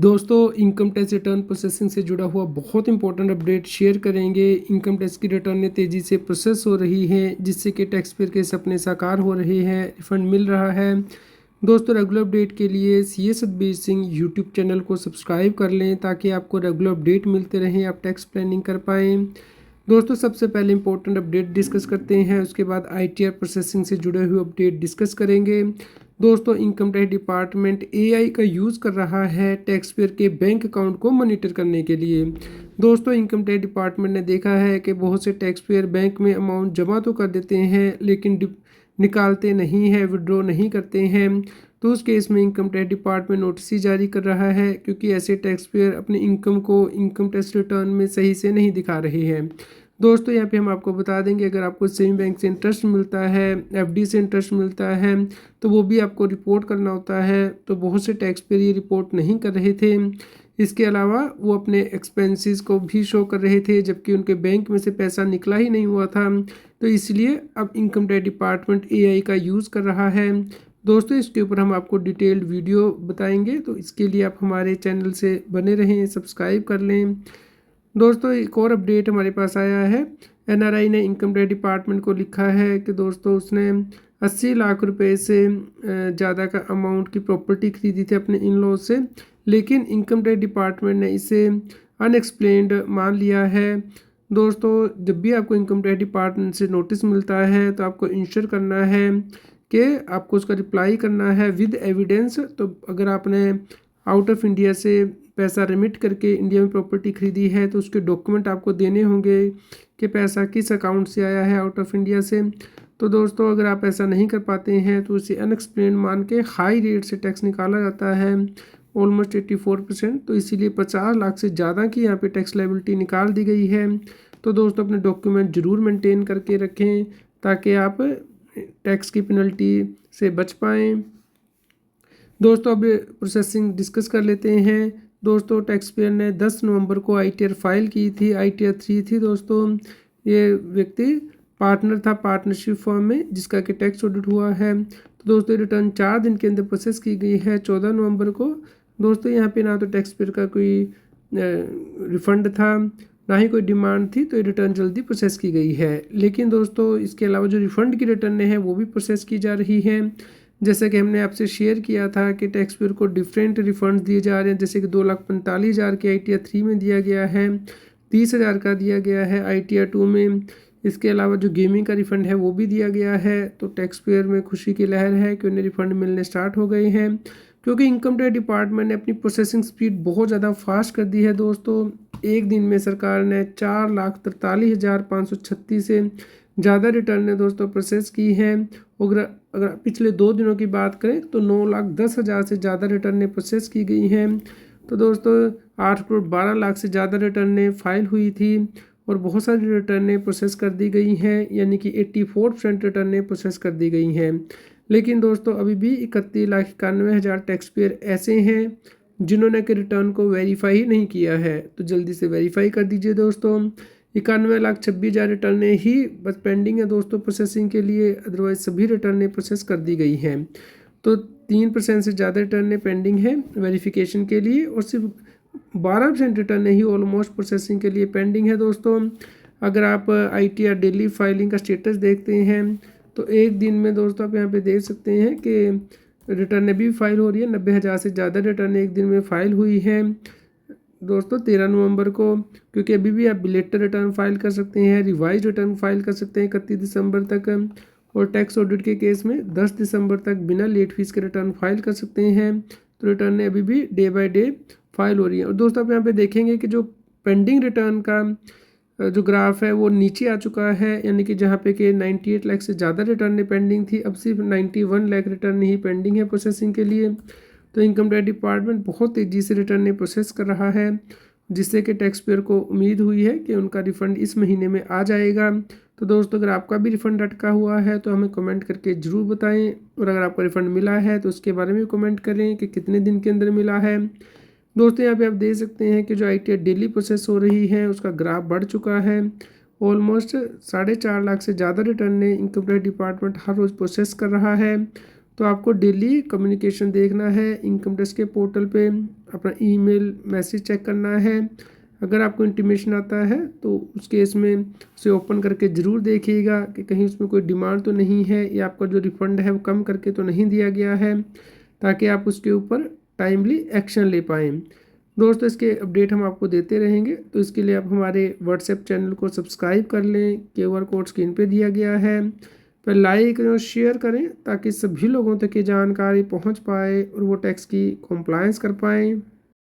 दोस्तों income tax return processing से जुड़ा हुआ बहुत इंपॉर्टेंट अपडेट शेयर करेंगे। इनकम टैक्स की रिटर्नें तेज़ी से प्रोसेस हो रही हैं, जिससे कि टैक्स पेयर के सपने साकार हो रहे हैं, रिफंड मिल रहा है। दोस्तों रेगुलर अपडेट के लिए CA Satbir Singh YouTube channel को सब्सक्राइब कर लें ताकि आपको रेगुलर अपडेट मिलते रहें, आप टैक्स प्लानिंग कर पाएँ। दोस्तों सबसे पहले इंपॉर्टेंट अपडेट डिस्कस करते हैं, उसके बाद आईटीआर प्रोसेसिंग से जुड़े हुए अपडेट डिस्कस करेंगे। दोस्तों इनकम टैक्स डिपार्टमेंट एआई का यूज़ कर रहा है टैक्स पेयर के बैंक अकाउंट को मॉनिटर करने के लिए। दोस्तों इनकम टैक्स डिपार्टमेंट ने देखा है कि बहुत से टैक्स पेयर बैंक में अमाउंट जमा तो कर देते हैं लेकिन निकालते नहीं है, विड्रॉ नहीं करते हैं। तो उस केस में इनकम टैक्स डिपार्टमेंट नोटिस जारी कर रहा है, क्योंकि ऐसे टैक्स पेयर अपने इनकम को इनकम टैक्स रिटर्न में सही से नहीं दिखा रहे हैं। दोस्तों यहाँ पे हम आपको बता देंगे, अगर आपको सेविंग बैंक से इंटरेस्ट मिलता है, एफडी से इंटरेस्ट मिलता है, तो वो भी आपको रिपोर्ट करना होता है। तो बहुत से टैक्स पेयर ये रिपोर्ट नहीं कर रहे थे। इसके अलावा वो अपने एक्सपेंसेस को भी शो कर रहे थे, जबकि उनके बैंक में से पैसा निकला ही नहीं हुआ था। तो इसलिए अब इनकम टैक्स डिपार्टमेंट एआई का यूज़ कर रहा है। दोस्तों इसके ऊपर हम आपको डिटेल्ड वीडियो बताएंगे, तो इसके लिए आप हमारे चैनल से बने रहें, सब्सक्राइब कर लें। दोस्तों एक और अपडेट हमारे पास आया है। एनआरआई ने इनकम टैक्स डिपार्टमेंट को लिखा है कि दोस्तों उसने 80 लाख रुपए से ज़्यादा का अमाउंट की प्रॉपर्टी खरीदी थी अपने इन लॉ से, लेकिन इनकम टैक्स डिपार्टमेंट ने इसे अनएक्सप्लेन्ड मान लिया है। दोस्तों जब भी आपको इनकम टैक्स डिपार्टमेंट से नोटिस मिलता है तो आपको इंश्योर करना है कि आपको उसका रिप्लाई करना है विद एविडेंस। तो अगर आपने आउट ऑफ इंडिया से पैसा रिमिट करके इंडिया में प्रॉपर्टी खरीदी है तो उसके डॉक्यूमेंट आपको देने होंगे कि पैसा किस अकाउंट से आया है आउट ऑफ इंडिया से। तो दोस्तों अगर आप ऐसा नहीं कर पाते हैं तो उसे अनएक्सप्लेन मान के हाई रेट से टैक्स निकाला जाता है, ऑलमोस्ट 84%। तो इसीलिए 50 लाख से ज़्यादा की यहाँ पे टैक्स लायबिलिटी निकाल दी गई है। तो दोस्तों अपने डॉक्यूमेंट ज़रूर मेंटेन करके रखें ताकि आप टैक्स की पेनल्टी से बच पाएँ। दोस्तों अब प्रोसेसिंग डिस्कस कर लेते हैं। दोस्तों टैक्स पेयर ने 10 नवंबर को आईटीआर फाइल की थी, आईटीआर 3 थी। दोस्तों ये व्यक्ति पार्टनर था पार्टनरशिप फर्म में, जिसका कि टैक्स ऑडिट हुआ है। तो दोस्तों रिटर्न 4 दिन के अंदर प्रोसेस की गई है, 14 नवंबर को। दोस्तों यहाँ पे ना तो टैक्स पेयर का कोई रिफंड था, ना ही कोई डिमांड थी, तो ये रिटर्न जल्दी प्रोसेस की गई है। लेकिन दोस्तों इसके अलावा जो रिफंड की रिटर्न है वो भी प्रोसेस की जा रही है। जैसे कि हमने आपसे शेयर किया था कि टैक्स पेयर को डिफरेंट रिफंड दिए जा रहे हैं, जैसे कि 2,45,000 के आईटीआर 3 में दिया गया है, 30,000 का दिया गया है आईटीआर 2 में। इसके अलावा जो गेमिंग का रिफंड है वो भी दिया गया है। तो टैक्स पेयर में खुशी की लहर है कि उन्हें रिफंड मिलने स्टार्ट हो गए हैं, क्योंकि इनकम टैक्स डिपार्टमेंट ने अपनी प्रोसेसिंग स्पीड बहुत ज़्यादा फास्ट कर दी है। दोस्तों एक दिन में सरकार ने 4,43,536 से ज़्यादा रिटर्न दोस्तों प्रोसेस की हैं। अगर पिछले 2 दिनों की बात करें तो 9,10,000 से ज़्यादा रिटर्नें प्रोसेस की गई हैं। तो दोस्तों 8,12,00,000 से ज़्यादा रिटर्नें फाइल हुई थी और बहुत सारी रिटर्नें प्रोसेस कर दी गई हैं, यानी कि 84% रिटर्नें प्रोसेस कर दी गई हैं। लेकिन दोस्तों अभी भी 31,91,000 टैक्स पेयर ऐसे हैं जिन्होंने कि रिटर्न को वेरीफाई ही नहीं किया है। तो जल्दी से वेरीफाई कर दीजिए दोस्तों। 91,26,000 रिटर्नें ही बस पेंडिंग है दोस्तों प्रोसेसिंग के लिए, अदरवाइज सभी रिटर्नें प्रोसेस कर दी गई हैं। तो 3% से ज़्यादा रिटर्नें पेंडिंग है वेरिफिकेशन के लिए, और सिर्फ 12% रिटर्नें ही ऑलमोस्ट प्रोसेसिंग के लिए पेंडिंग है। दोस्तों अगर आप आईटीआर डेली फाइलिंग का स्टेटस देखते हैं तो एक दिन में दोस्तों आप यहाँ पे देख सकते हैं कि रिटर्नें भी फाइल हो रही है। 90,000 से ज़्यादा रिटर्नें एक दिन में फाइल हुई हैं दोस्तों 13 नवंबर को, क्योंकि अभी भी आप बिलेटर रिटर्न फाइल कर सकते हैं, रिवाइज रिटर्न फाइल कर सकते हैं 31 दिसंबर तक, और टैक्स ऑडिट के केस में 10 दिसंबर तक बिना लेट फीस के रिटर्न फाइल कर सकते हैं। तो रिटर्न अभी भी डे बाय डे फाइल हो रही है। और दोस्तों आप यहाँ पे देखेंगे कि जो पेंडिंग रिटर्न का जो ग्राफ है वो नीचे आ चुका है, यानी कि जहाँ पे कि 98 लाख से ज़्यादा रिटर्न पेंडिंग थी, अब सिर्फ 91 लाख रिटर्न ही पेंडिंग है प्रोसेसिंग के लिए। तो इनकम टैक्स डिपार्टमेंट बहुत तेज़ी से रिटर्न प्रोसेस कर रहा है, जिससे कि टैक्स पेयर को उम्मीद हुई है कि उनका रिफ़ंड इस महीने में आ जाएगा। तो दोस्तों अगर आपका भी रिफ़ंड अटका हुआ है तो हमें कमेंट करके ज़रूर बताएं, और अगर आपका रिफ़ंड मिला है तो उसके बारे में कमेंट करें कि कितने दिन के अंदर मिला है। दोस्तों यहाँ पे आप देख सकते हैं कि जो आईटीआर डेली प्रोसेस हो रही है उसका ग्राफ बढ़ चुका है। ऑलमोस्ट 4.5 लाख से ज़्यादा रिटर्न इनकम टैक्स डिपार्टमेंट हर रोज़ प्रोसेस कर रहा है। तो आपको डेली कम्युनिकेशन देखना है इनकम टैक्स के पोर्टल पे, अपना ईमेल मैसेज चेक करना है। अगर आपको इंटीमेशन आता है तो उस केस में उसे ओपन करके ज़रूर देखिएगा कि कहीं उसमें कोई डिमांड तो नहीं है या आपका जो रिफ़ंड है वो कम करके तो नहीं दिया गया है, ताकि आप उसके ऊपर टाइमली एक्शन ले पाएँ। दोस्तों इसके अपडेट हम आपको देते रहेंगे, तो इसके लिए आप हमारे व्हाट्सएप चैनल को सब्सक्राइब कर लें, QR कोड स्क्रीन पे दिया गया है, पर लाइक और शेयर करें ताकि सभी लोगों तक ये जानकारी पहुंच पाए और वो टैक्स की कंप्लायंस कर पाएँ।